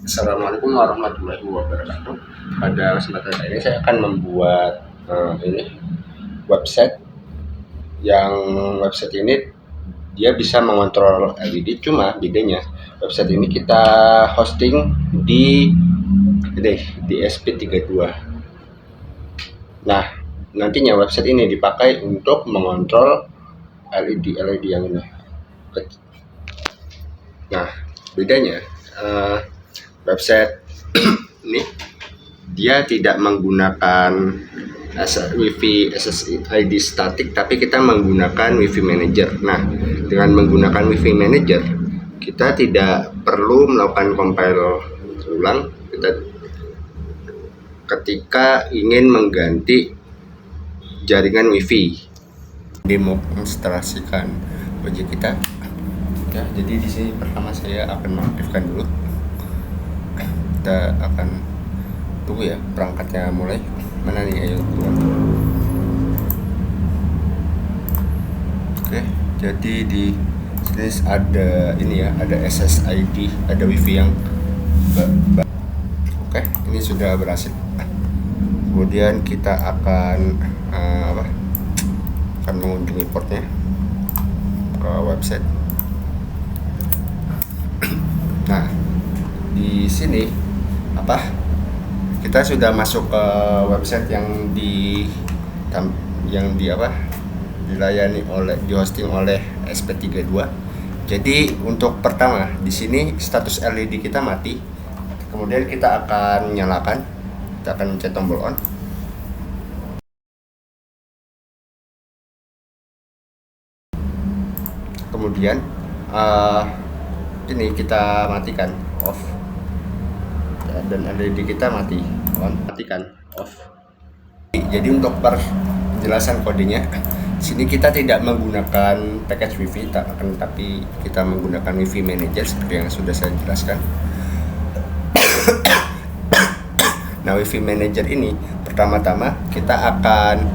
Assalamualaikum warahmatullahi wabarakatuh. Pada kesempatan kali ini saya akan membuat ini website yang website ini dia bisa mengontrol LED. Cuma bedanya website ini kita hosting di SP32. Nah, nantinya website ini dipakai untuk mengontrol LED yang ini. Nah, bedanya website ini dia tidak menggunakan WiFi SSID statik, tapi kita menggunakan WiFi Manager. Nah, dengan menggunakan WiFi Manager, kita tidak perlu melakukan compile ulang ketika ingin mengganti jaringan WiFi. Demonstrasikan wajah kita. Ya, jadi di sini pertama saya akan mengaktifkan dulu. Kita akan tunggu ya perangkatnya mulai. Mana nih, ayo keluar. Oke, jadi di sini ada ini ya, ada SSID, ada WiFi yang oke, ini sudah berhasil. Kemudian kita akan akan mengunjungi portnya ke website. Nah, di sini kita sudah masuk ke website yang dilayani di hosting oleh SP32. Jadi untuk pertama di sini status LED kita mati. Kemudian kita akan nyalakan, kita akan mencet tombol on. Kemudian ini kita matikan off ya, dan LED kita mati on, matikan off. Jadi untuk penjelasan kodenya, sini kita tidak menggunakan package WiFi, tapi kita menggunakan WiFi Manager seperti yang sudah saya jelaskan. Nah, WiFi Manager ini pertama-tama kita akan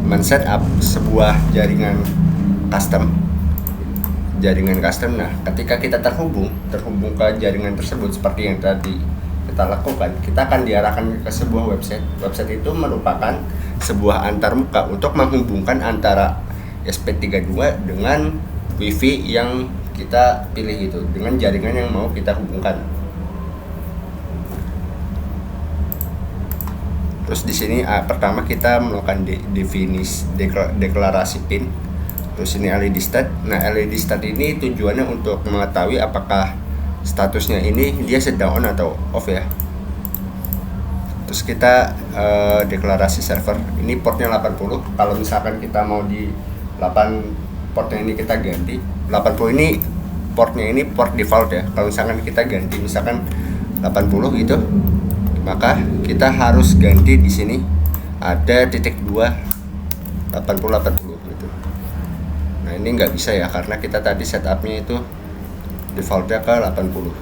men-setup sebuah jaringan custom. Nah, ketika kita terhubung ke jaringan tersebut seperti yang tadi kita lakukan, kita akan diarahkan ke sebuah website. Website itu merupakan sebuah antarmuka untuk menghubungkan antara SP32 dengan WiFi yang kita pilih itu, dengan jaringan yang mau kita hubungkan. Terus di sini pertama kita melakukan deklarasi PIN. Terus ini LED stat. Nah, LED stat ini tujuannya untuk mengetahui apakah statusnya ini dia sedang on atau off ya. Terus kita deklarasi server. Ini portnya 80. Kalau misalkan kita mau di 8 portnya ini kita ganti. 80 ini portnya ini port default ya. Kalau misalkan kita ganti misalkan 80 gitu, maka kita harus ganti di sini ada titik 2 80 gitu. Nah, ini nggak bisa ya karena kita tadi setupnya itu defaultnya ke 80.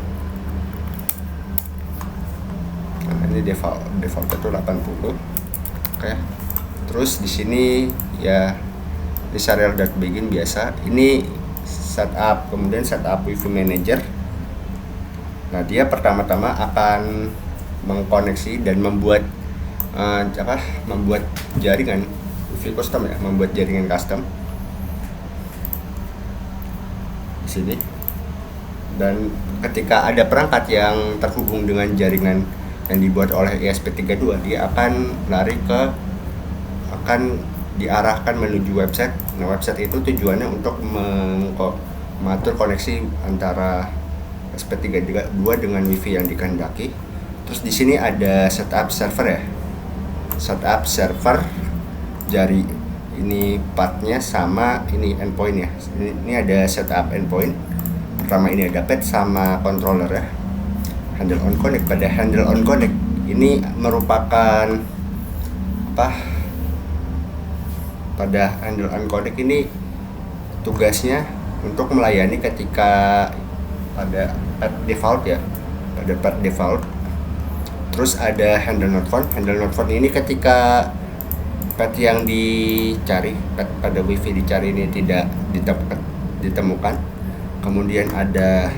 Nah, ini defaultnya itu 80. Oke. Terus di sini ya di serial.begin biasa. Ini setup, kemudian setup WiFi Manager. Nah, dia pertama-tama akan mengkoneksi dan membuat jaringan WiFi custom ya, membuat jaringan custom di sini. Dan ketika ada perangkat yang terhubung dengan jaringan yang dibuat oleh ESP32, dia akan diarahkan menuju website. Nah, website itu tujuannya untuk mengatur koneksi antara SP32 dengan WiFi yang dikehendaki. Terus di sini ada setup server ya. Setup server jari ini partnya sama ini endpoint ya. Ini ada setup endpoint. Pertama ini ada pad sama controller ya. Handle on connect. Pada handle on connect ini merupakan pada handle on connect ini tugasnya untuk melayani ketika pada pad default ya. Pada pad default. Terus ada handle not found. Handle not found ini ketika pad yang dicari, pad pada WiFi dicari ini tidak ditemukan. Kemudian ada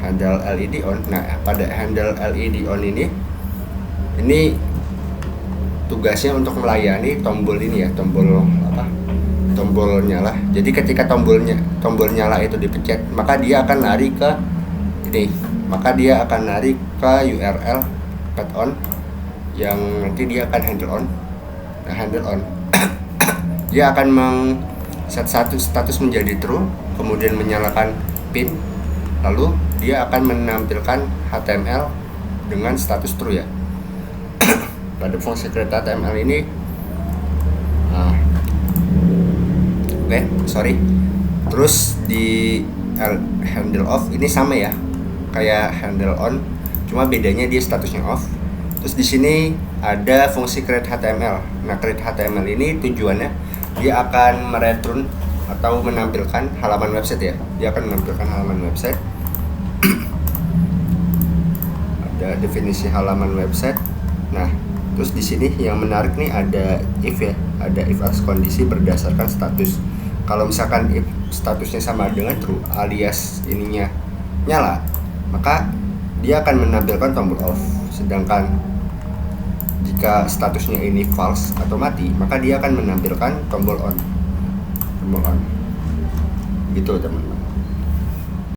handle LED on. Nah, pada handle LED on ini tugasnya untuk melayani tombol ini ya, tombol nyala. Jadi ketika tombol nyala itu dipencet, maka dia akan lari ke URL pad on yang nanti dia akan handle on. Nah, handle on dia akan set status menjadi true, kemudian menyalakan pin, lalu dia akan menampilkan HTML dengan status true ya. Pada fungsi create HTML ini terus di handle off ini sama ya kayak handle on, cuma bedanya dia statusnya off. Terus di sini ada fungsi create HTML. Nah, create HTML ini tujuannya dia akan mereturn atau menampilkan halaman website ya. Dia akan menampilkan halaman website. Ada definisi halaman website. Nah, terus di sini yang menarik nih ada if ya, ada if else kondisi berdasarkan status. Kalau misalkan if statusnya sama dengan true alias ininya nyala, maka dia akan menampilkan tombol off. Sedangkan jika statusnya ini false atau mati, maka dia akan menampilkan tombol on. Gitu teman-teman.